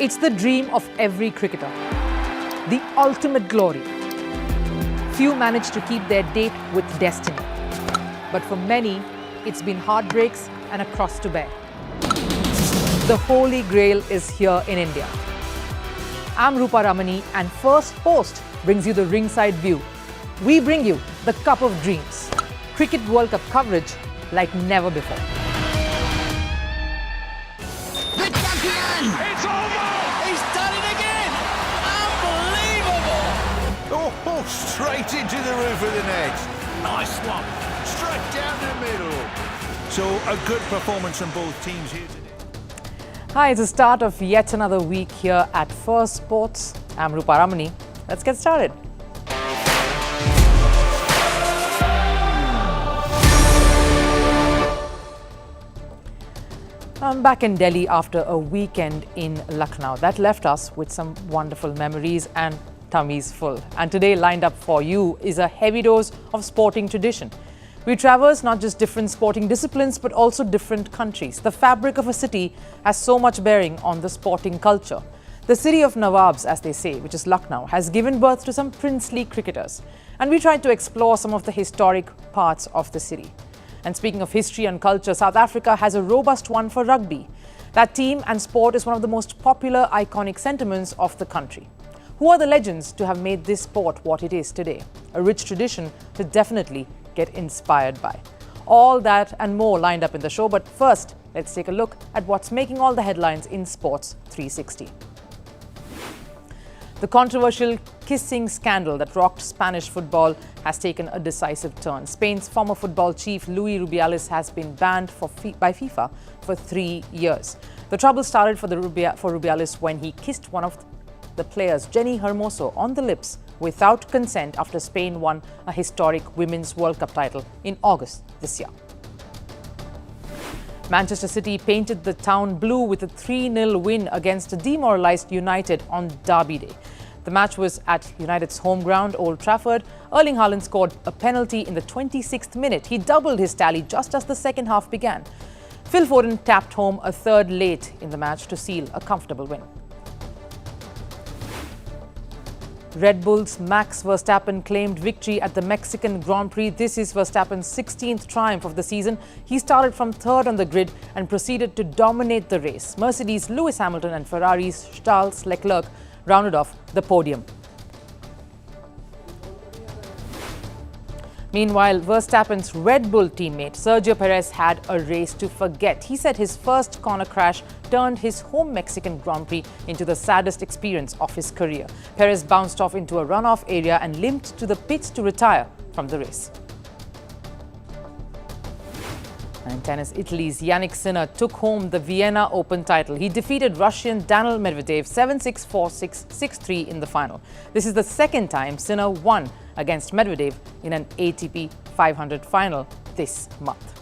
It's the dream of every cricketer, the ultimate glory. Few manage to keep their date with destiny. But for many, it's been heartbreaks and a cross to bear. The Holy Grail is here in India. I'm Rupha Ramani, and Firstpost brings you the ringside view. We bring you the Cup of Dreams. Cricket World Cup coverage like never before. The champion! It's over! He's done it again! Unbelievable! Oh, straight into the roof of the net. Nice one. Straight down the middle. So a good performance from both teams here today. Hi, it's the start of yet another week here at Firstpost. I'm Rupha Ramani. Let's get started. I'm back in Delhi after a weekend in Lucknow. That left us with some wonderful memories and tummies full. And today lined up for you is a heavy dose of sporting tradition. We traverse not just different sporting disciplines but also different countries. The fabric of a city has so much bearing on the sporting culture. The city of Nawabs, as they say, which is Lucknow, has given birth to some princely cricketers. And we tried to explore some of the historic parts of the city. And speaking of history and culture, South Africa has a robust one for rugby. That team and sport is one of the most popular, iconic sentiments of the country. Who are the legends to have made this sport what it is today? A rich tradition to definitely get inspired by. All that and more lined up in the show, but first, let's take a look at what's making all the headlines in Sports 360. The controversial kissing scandal that rocked Spanish football has taken a decisive turn. Spain's former football chief Luis Rubiales has been banned by FIFA for 3 years. The trouble started for Rubiales when he kissed one of the players, Jenny Hermoso, on the lips without consent after Spain won a historic Women's World Cup title in August this year. Manchester City painted the town blue with a 3-0 win against a demoralised United on Derby Day. The match was at United's home ground, Old Trafford. Erling Haaland scored a penalty in the 26th minute. He doubled his tally just as the second half began. Phil Foden tapped home a third late in the match to seal a comfortable win. Red Bull's Max Verstappen claimed victory at the Mexican Grand Prix. This is Verstappen's 16th triumph of the season. He started from third on the grid and proceeded to dominate the race. Mercedes' Lewis Hamilton and Ferrari's Charles Leclerc rounded off the podium. Meanwhile, Verstappen's Red Bull teammate Sergio Perez had a race to forget. He said his first corner crash turned his home Mexican Grand Prix into the saddest experience of his career. Perez bounced off into a runoff area and limped to the pits to retire from the race. And in tennis, Italy's Yannick Sinner took home the Vienna Open title. He defeated Russian Daniil Medvedev 7-6, 4-6, 6-3 in the final. This is the second time Sinner won against Medvedev in an ATP 500 final this month.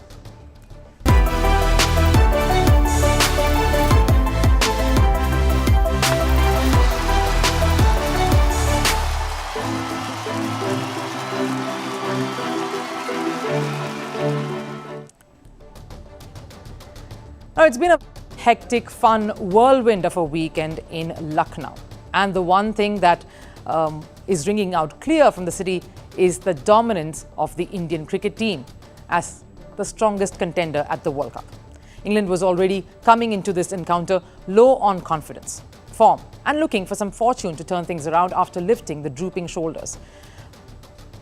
Now, it's been a hectic, fun whirlwind of a weekend in Lucknow. And the one thing that is ringing out clear from the city is the dominance of the Indian cricket team as the strongest contender at the World Cup. England was already coming into this encounter low on confidence, form, and looking for some fortune to turn things around after lifting the drooping shoulders.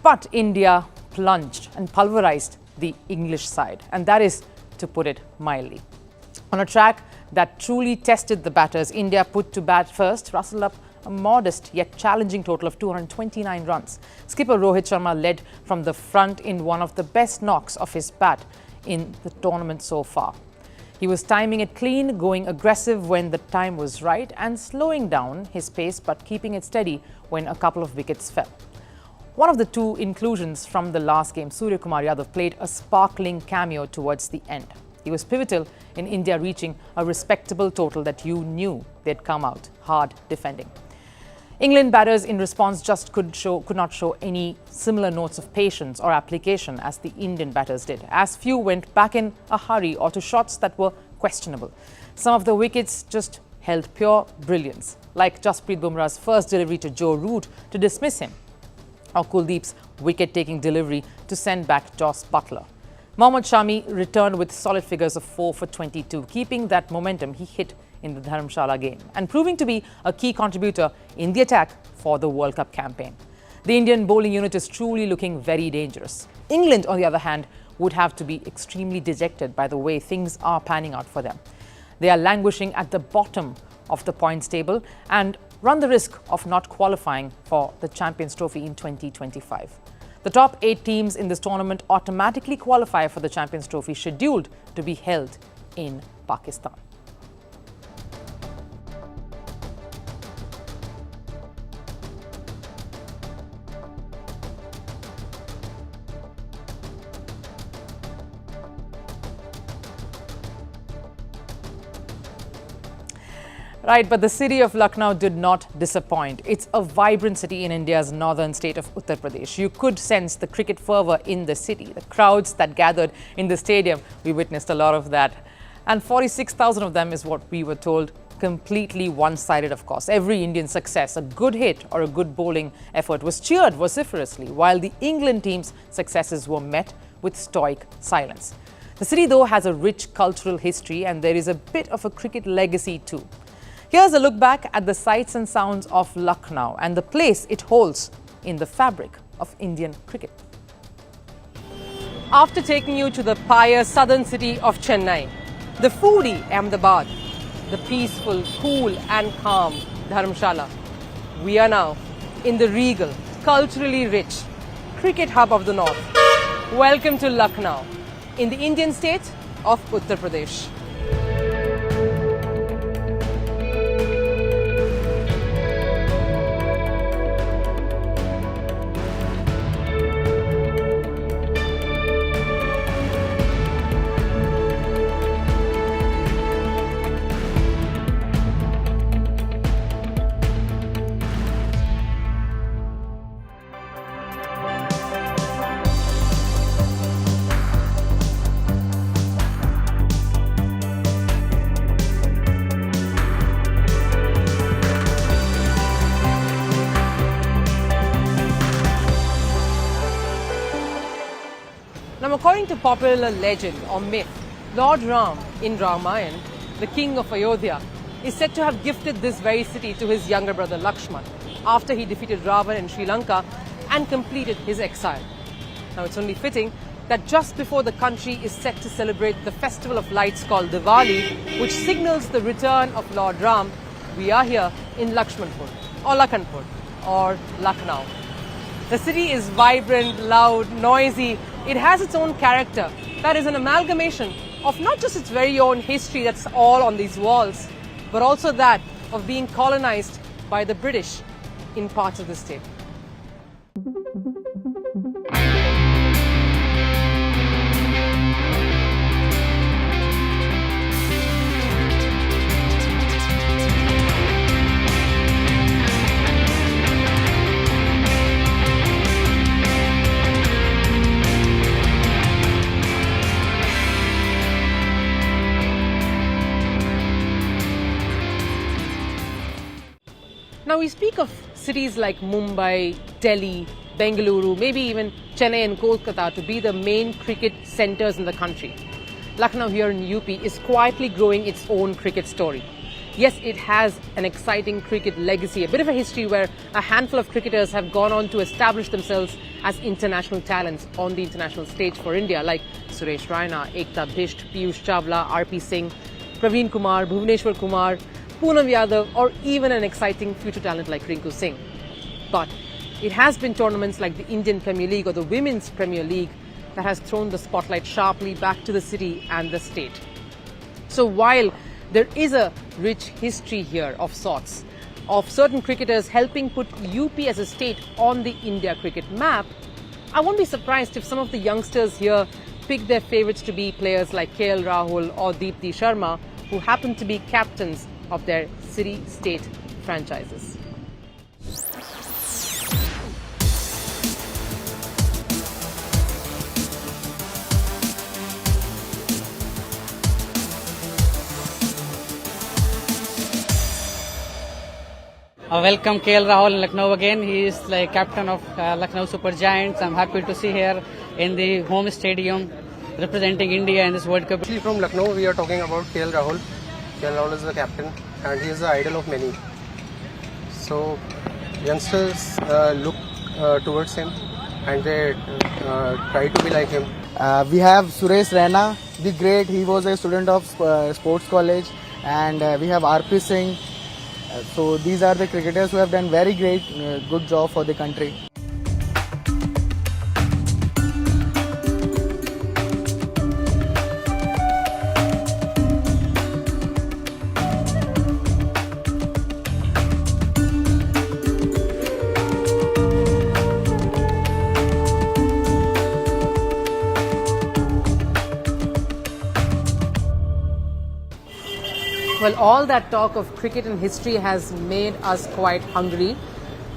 But India plunged and pulverized the English side, and that is to put it mildly. On a track that truly tested the batters, India put to bat first, rustled up a modest yet challenging total of 229 runs. Skipper Rohit Sharma led from the front in one of the best knocks of his bat in the tournament so far. He was timing it clean, going aggressive when the time was right and slowing down his pace but keeping it steady when a couple of wickets fell. One of the two inclusions from the last game, Surya Kumar Yadav, played a sparkling cameo towards the end. He was pivotal in India reaching a respectable total that you knew they'd come out hard defending. England batters in response just could not show any similar notes of patience or application as the Indian batters did, as few went back in a hurry or to shots that were questionable. Some of the wickets just held pure brilliance, like Jasprit Bumrah's first delivery to Joe Root to dismiss him, or Kuldeep's wicket-taking delivery to send back Jos Buttler. Mohammad Shami returned with solid figures of 4 for 22, keeping that momentum he hit in the Dharamshala game and proving to be a key contributor in the attack for the World Cup campaign. The Indian bowling unit is truly looking very dangerous. England, on the other hand, would have to be extremely dejected by the way things are panning out for them. They are languishing at the bottom of the points table and run the risk of not qualifying for the Champions Trophy in 2025. The top 8 teams in this tournament automatically qualify for the Champions Trophy, scheduled to be held in Pakistan. Right, but the city of Lucknow did not disappoint. It's a vibrant city in India's northern state of Uttar Pradesh. You could sense the cricket fervour in the city. The crowds that gathered in the stadium, we witnessed a lot of that. And 46,000 of them is what we were told. Completely one-sided, of course. Every Indian success, a good hit or a good bowling effort, was cheered vociferously, while the England team's successes were met with stoic silence. The city, though, has a rich cultural history, and there is a bit of a cricket legacy too. Here's a look back at the sights and sounds of Lucknow and the place it holds in the fabric of Indian cricket. After taking you to the pious southern city of Chennai, the foodie Ahmedabad, the peaceful, cool and calm Dharamshala, we are now in the regal, culturally rich cricket hub of the north. Welcome to Lucknow, in the Indian state of Uttar Pradesh. Now, according to popular legend or myth, Lord Ram in Ramayana, the king of Ayodhya, is said to have gifted this very city to his younger brother Lakshman after he defeated Ravan in Sri Lanka and completed his exile. Now, it's only fitting that just before the country is set to celebrate the festival of lights called Diwali, which signals the return of Lord Ram, we are here in Lakshmanpur or Lakhanpur or Lucknow. The city is vibrant, loud, noisy. It has its own character that is an amalgamation of not just its very own history that's all on these walls, but also that of being colonized by the British in parts of the state. Now, we speak of cities like Mumbai, Delhi, Bengaluru, maybe even Chennai and Kolkata to be the main cricket centers in the country. Lucknow here in UP is quietly growing its own cricket story. Yes, it has an exciting cricket legacy, a bit of a history where a handful of cricketers have gone on to establish themselves as international talents on the international stage for India, like Suresh Raina, Ekta Bisht, Piyush Chawla, RP Singh, Praveen Kumar, Bhuvneshwar Kumar, Poonam Yadav, or even an exciting future talent like Rinku Singh. But it has been tournaments like the Indian Premier League or the Women's Premier League that has thrown the spotlight sharply back to the city and the state. So while there is a rich history here of sorts, of certain cricketers helping put UP as a state on the India cricket map, I won't be surprised if some of the youngsters here pick their favourites to be players like KL Rahul or Deepti Sharma, who happen to be captains of their city-state franchises. Welcome KL Rahul in Lucknow again. He is like captain of Lucknow Super Giants. I'm happy to see here in the home stadium representing India in this World Cup. Actually from Lucknow we are talking about KL Rahul. KL Rahul is the captain and he is the idol of many. So youngsters look towards him and they try to be like him. We have Suresh Raina, the great. He was a student of sports college, and we have RP Singh. So these are the cricketers who have done very great, good job for the country. Well, all that talk of cricket and history has made us quite hungry.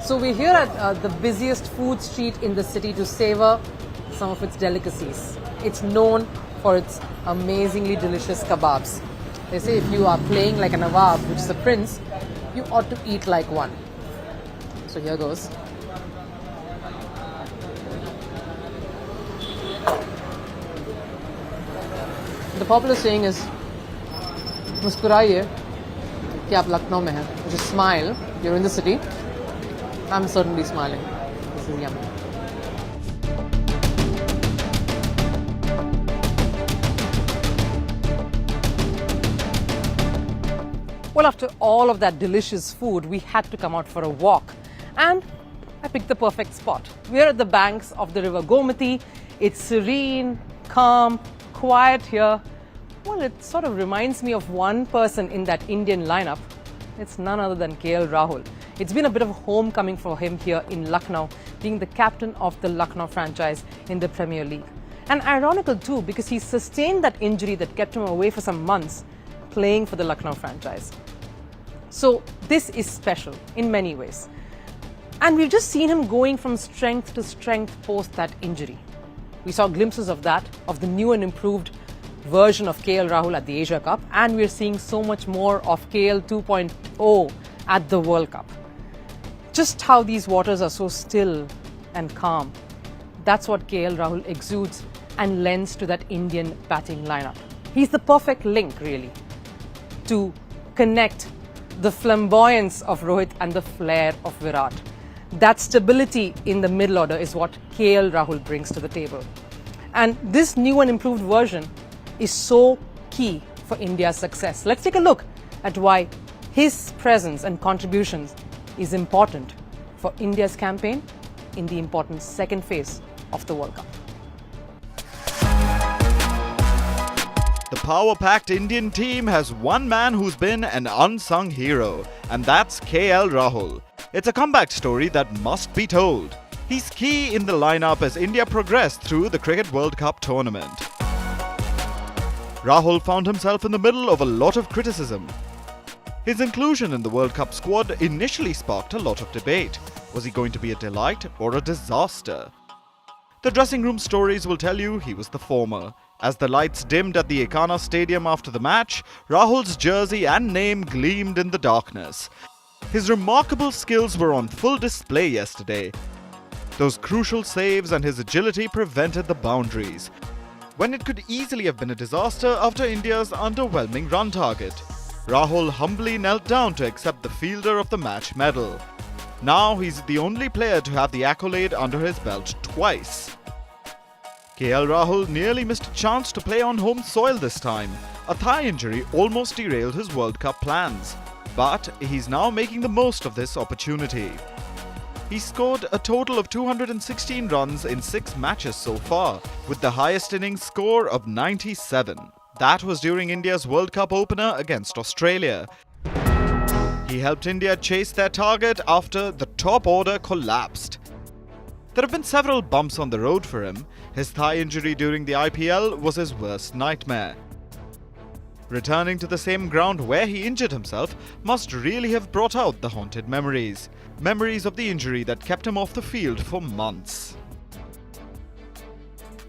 So we're here at the busiest food street in the city to savor some of its delicacies. It's known for its amazingly delicious kebabs. They say if you are playing like a Nawab, which is a prince, you ought to eat like one. So here goes. The popular saying is, मुस्कुराइए कि आप लखनऊ में हैं. Just smile. You're in the city. I'm certainly smiling. This is yummy. Well, after all of that delicious food, we had to come out for a walk. And I picked the perfect spot. We're at the banks of the river Gomati. It's serene, calm, quiet here. Well, it sort of reminds me of one person in that Indian lineup. It's none other than KL Rahul. It's been a bit of a homecoming for him here in Lucknow, being the captain of the Lucknow franchise in the Premier League. And ironical too, because he sustained that injury that kept him away for some months, playing for the Lucknow franchise. So this is special in many ways. And we've just seen him going from strength to strength post that injury. We saw glimpses of that, of the new and improved version of KL Rahul at the Asia Cup, and we're seeing so much more of KL 2.0 at the World Cup. Just how these waters are so still and calm. That's what KL Rahul exudes and lends to that Indian batting lineup. He's the perfect link, really, to connect the flamboyance of Rohit and the flair of Virat. That stability in the middle order is what KL Rahul brings to the table. And this new and improved version is so key for India's success. Let's take a look at why his presence and contributions is important for India's campaign in the important second phase of the World Cup. The power-packed Indian team has one man who's been an unsung hero, and that's KL Rahul. It's a comeback story that must be told. He's key in the lineup as India progressed through the Cricket World Cup tournament. Rahul found himself in the middle of a lot of criticism. His inclusion in the World Cup squad initially sparked a lot of debate. Was he going to be a delight or a disaster? The dressing room stories will tell you he was the former. As the lights dimmed at the Ekana Stadium after the match, Rahul's jersey and name gleamed in the darkness. His remarkable skills were on full display yesterday. Those crucial saves and his agility prevented the boundaries, when it could easily have been a disaster after India's underwhelming run target. Rahul humbly knelt down to accept the Fielder of the Match medal. Now he's the only player to have the accolade under his belt twice. KL Rahul nearly missed a chance to play on home soil this time. A thigh injury almost derailed his World Cup plans. But he's now making the most of this opportunity. He scored a total of 216 runs in 6 matches so far, with the highest innings score of 97. That was during India's World Cup opener against Australia. He helped India chase their target after the top order collapsed. There have been several bumps on the road for him. His thigh injury during the IPL was his worst nightmare. Returning to the same ground where he injured himself must really have brought out the haunted memories. Memories of the injury that kept him off the field for months.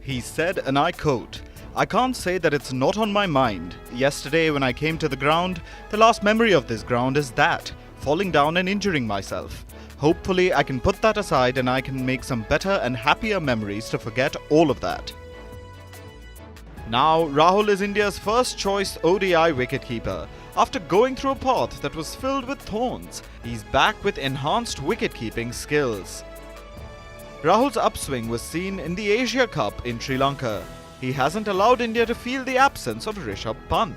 He said, and I quote, "I can't say that it's not on my mind. Yesterday when I came to the ground, the last memory of this ground is that. falling down and injuring myself. Hopefully I can put that aside and I can make some better and happier memories to forget all of that. Now Rahul is India's first choice ODI wicketkeeper. After going through a path that was filled with thorns, he's back with enhanced wicket-keeping skills. Rahul's upswing was seen in the Asia Cup in Sri Lanka. He hasn't allowed India to feel the absence of Rishabh Pant.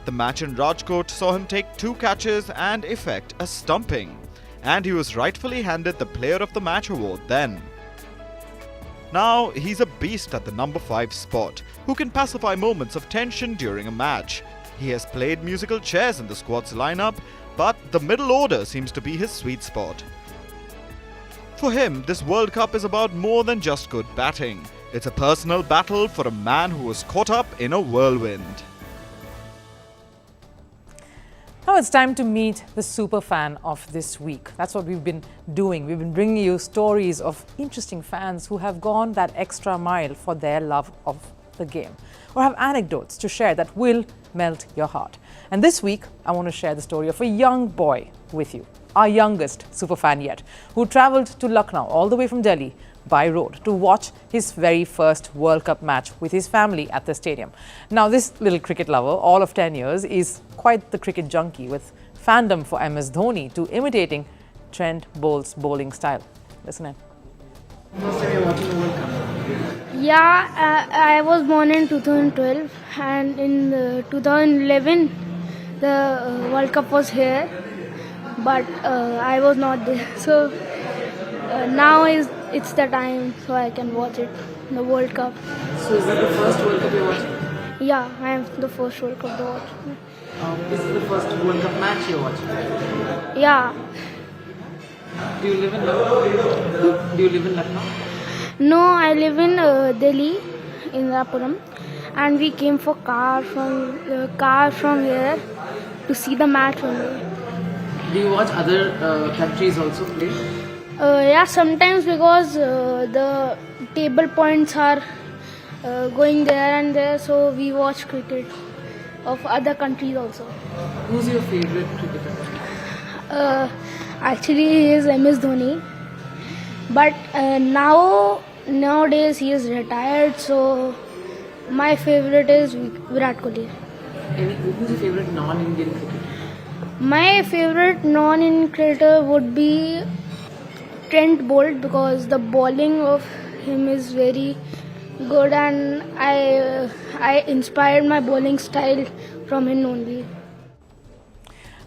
The match in Rajkot saw him take 2 catches and effect a stumping. And he was rightfully handed the Player of the Match award then. Now he's a beast at the number 5 spot, who can pacify moments of tension during a match. He has played musical chairs in the squad's lineup, but the middle order seems to be his sweet spot. For him, this World Cup is about more than just good batting. It's a personal battle for a man who was caught up in a whirlwind. Now it's time to meet the super fan of this week. That's what we've been doing. We've been bringing you stories of interesting fans who have gone that extra mile for their love of the game, or have anecdotes to share that will melt your heart. And this week, I want to share the story of a young boy with you, our youngest super fan yet, who travelled to Lucknow all the way from Delhi by road to watch his very first World Cup match with his family at the stadium. Now, this little cricket lover, all of 10 years, is quite the cricket junkie, with fandom for MS Dhoni to imitating Trent Bolt's bowling style. Listen in. First time you're watching the World Cup? Yeah, I was born in 2012, and in 2011 the World Cup was here, but I was not there. So now it's the time, so I can watch it, the World Cup. So is that the first World Cup you're watching? Yeah, I am the first World Cup to watch. This is the first World Cup match you're watching? Yeah. Do you live in Lucknow? Do you live in Lucknow? No, I live in Delhi, in Rapuram, and we came for car from here to see the match only. Do you watch other countries also play? Yeah, sometimes, because the table points are going there and there, so we watch cricket of other countries also. Who's your favorite cricketer? Actually, he is MS Dhoni, but nowadays he is retired, so my favorite is Virat Kohli. Who's your favorite non-Indian cricketer? My favorite non-Indian cricketer would be Trent Bolt, because the bowling of him is very good, and I inspired my bowling style from him only.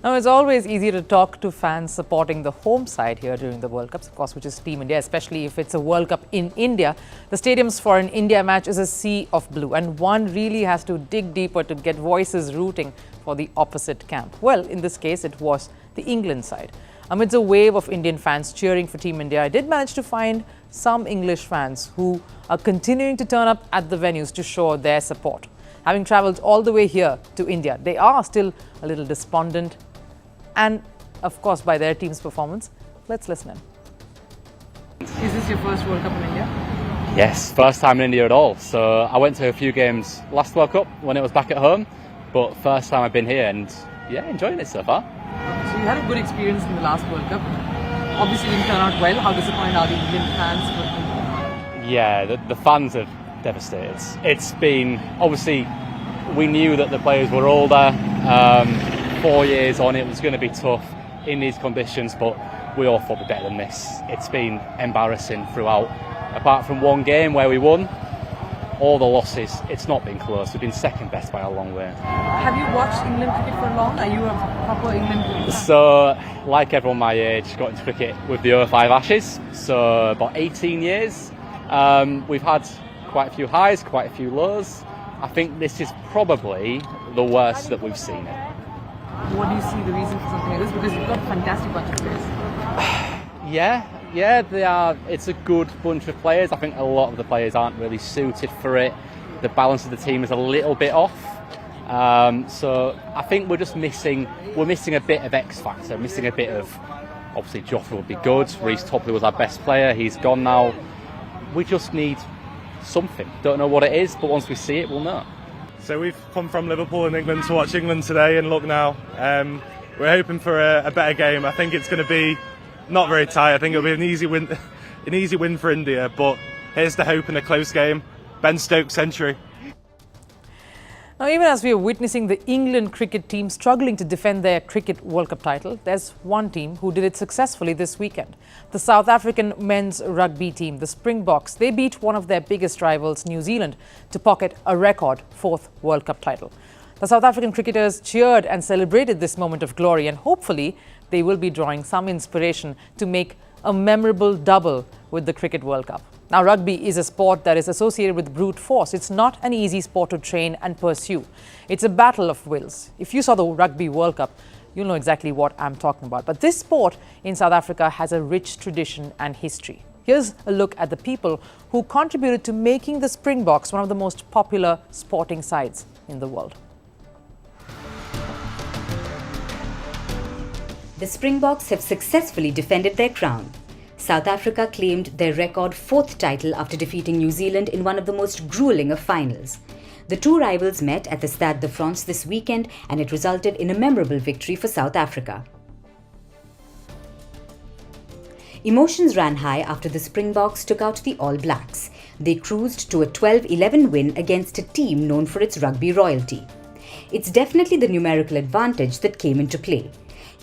Now, it's always easy to talk to fans supporting the home side here during the World Cups, of course, which is Team India, especially if it's a World Cup in India. The stadiums for an India match is a sea of blue, and one really has to dig deeper to get voices rooting for the opposite camp. Well, in this case, it was the England side. Amidst a wave of Indian fans cheering for Team India, I did manage to find some English fans who are continuing to turn up at the venues to show their support. Having travelled all the way here to India, they are still a little despondent, and of course by their team's performance. Let's listen in. Is this your first World Cup in India? Yes, first time in India at all. So I went to a few games last World Cup when it was back at home, but first time I've been here, and yeah, enjoying it so far. So you had a good experience in the last World Cup. Obviously didn't turn out well. How disappointed are the Indian fans? Yeah, the fans are devastated. It's been, obviously, we knew that the players were older. 4 years on, it was going to be tough in these conditions, but we all thought we'd be better than this. It's been embarrassing throughout. Apart from one game where we won, all the losses, it's not been close. We've been second best by a long way. Have you watched England cricket for long? Are you a proper England cricketer? So, like everyone my age, got into cricket with the 05 Ashes, so about 18 years. We've had quite a few highs, quite a few lows. I think this is probably the worst that we've seen it. What do you see the reason for something like this? Because you've got a fantastic bunch of players. Yeah, they are. It's a good bunch of players. I think a lot of the players aren't really suited for it. The balance of the team is a little bit off. So I think we're missing a bit of X factor, missing a bit of, obviously Jofra would be good. Reece Topley was our best player. He's gone now. We just need something. Don't know what it is, but once we see it, we'll know. So we've come from Liverpool in England to watch England today in Lucknow. we're hoping for a better game. I think it's going to be not very tight. I think it'll be an easy win for India. But here's the hope in a close game. Ben Stokes century. Now, even as we are witnessing the England cricket team struggling to defend their Cricket World Cup title, there's one team who did it successfully this weekend. The South African men's rugby team, the Springboks, they beat one of their biggest rivals, New Zealand, to pocket a record 4th World Cup title. The South African cricketers cheered and celebrated this moment of glory, and hopefully they will be drawing some inspiration to make a memorable double with the Cricket World Cup. Now, rugby is a sport that is associated with brute force. It's not an easy sport to train and pursue. It's a battle of wills. If you saw the Rugby World Cup, you'll know exactly what I'm talking about. But this sport in South Africa has a rich tradition and history. Here's a look at the people who contributed to making the Springboks one of the most popular sporting sides in the world. The Springboks have successfully defended their crown. South Africa claimed their record 4th title after defeating New Zealand in one of the most grueling of finals. The two rivals met at the Stade de France this weekend, and it resulted in a memorable victory for South Africa. Emotions ran high after the Springboks took out the All Blacks. They cruised to a 12-11 win against a team known for its rugby royalty. It's definitely the numerical advantage that came into play.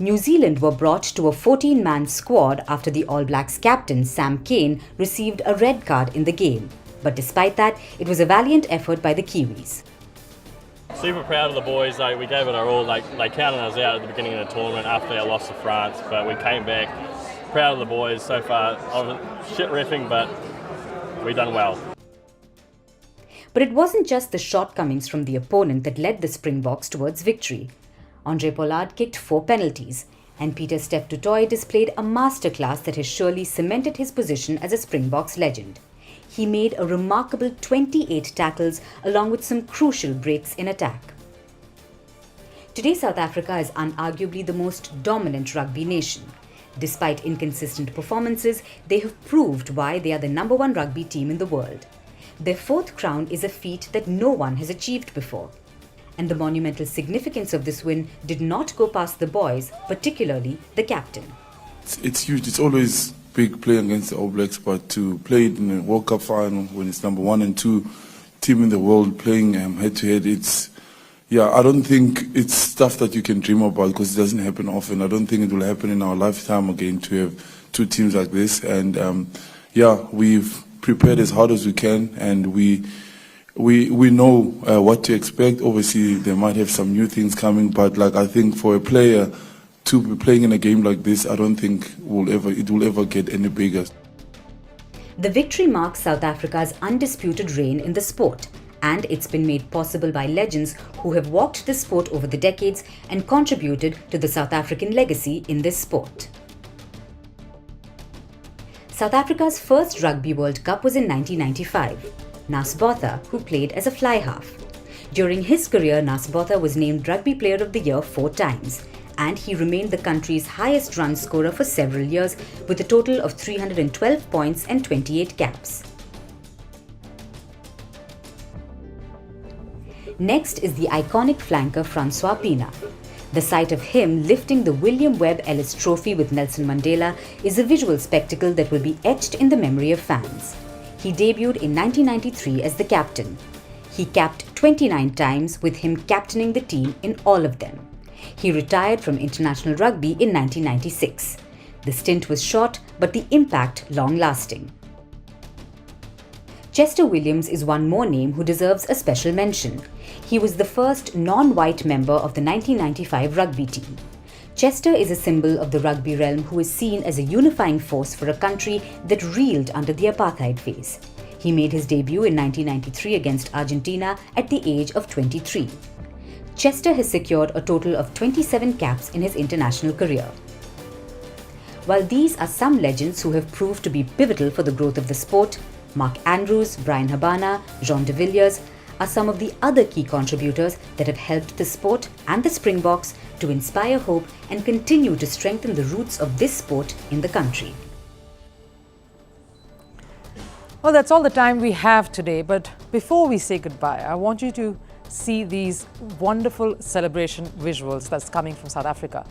New Zealand were brought to a 14-man squad after the All Blacks captain Sam Cane received a red card in the game. But despite that, it was a valiant effort by the Kiwis. Super proud of the boys. We gave it our all. They counted us out at the beginning of the tournament after our loss to France, but we came back. Proud of the boys so far. Shit riffing, but we done well. But it wasn't just the shortcomings from the opponent that led the Springboks towards victory. Andre Pollard kicked 4 penalties, and Peter Steph Dutoy displayed a masterclass that has surely cemented his position as a Springboks legend. He made a remarkable 28 tackles along with some crucial breaks in attack. Today, South Africa is unarguably the most dominant rugby nation. Despite inconsistent performances, they have proved why they are the #1 rugby team in the world. Their 4th crown is a feat that no one has achieved before. And the monumental significance of this win did not go past the boys, particularly the captain. It's huge. It's always big playing against the All Blacks, but to play it in a World Cup final when it's #1 and 2 team in the world playing head to head, I don't think it's stuff that you can dream about because it doesn't happen often. I don't think it will happen in our lifetime again to have 2 teams like this. And we've prepared as hard as we can, and we know what to expect. Obviously, they might have some new things coming, but I think for a player to be playing in a game like this, I don't think it will ever get any bigger. The victory marks South Africa's undisputed reign in the sport, and it's been made possible by legends who have walked the sport over the decades and contributed to the South African legacy in this sport. South Africa's first Rugby World Cup was in 1995. Nas Botha, who played as a fly half. During his career, Nas Botha was named Rugby Player of the Year 4 times, and he remained the country's highest run scorer for several years with a total of 312 points and 28 caps. Next is the iconic flanker Francois Pienaar. The sight of him lifting the William Webb Ellis Trophy with Nelson Mandela is a visual spectacle that will be etched in the memory of fans. He debuted in 1993 as the captain. He capped 29 times, with him captaining the team in all of them. He retired from international rugby in 1996. The stint was short, but the impact long-lasting. Chester Williams is one more name who deserves a special mention. He was the first non-white member of the 1995 rugby team. Chester is a symbol of the rugby realm who is seen as a unifying force for a country that reeled under the apartheid phase. He made his debut in 1993 against Argentina at the age of 23. Chester has secured a total of 27 caps in his international career. While these are some legends who have proved to be pivotal for the growth of the sport, Mark Andrews, Brian Habana, Jean de Villiers are some of the other key contributors that have helped the sport and the Springboks to inspire hope and continue to strengthen the roots of this sport in the country. Well, that's all the time we have today, but before we say goodbye, I want you to see these wonderful celebration visuals that's coming from South Africa.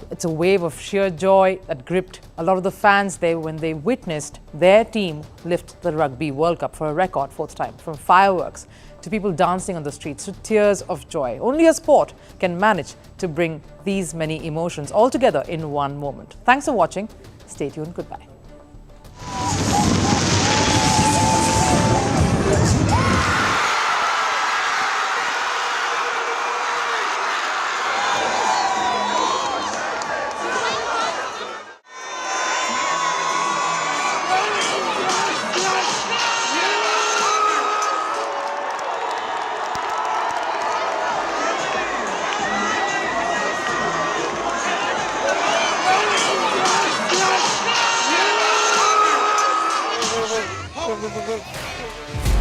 It's a wave of sheer joy that gripped a lot of the fans there when they witnessed their team lift the Rugby World Cup for a record 4th time. From fireworks to people dancing on the streets to tears of joy. Only a sport can manage to bring these many emotions all together in one moment. Thanks for watching. Stay tuned. Goodbye. Go, go, go, go.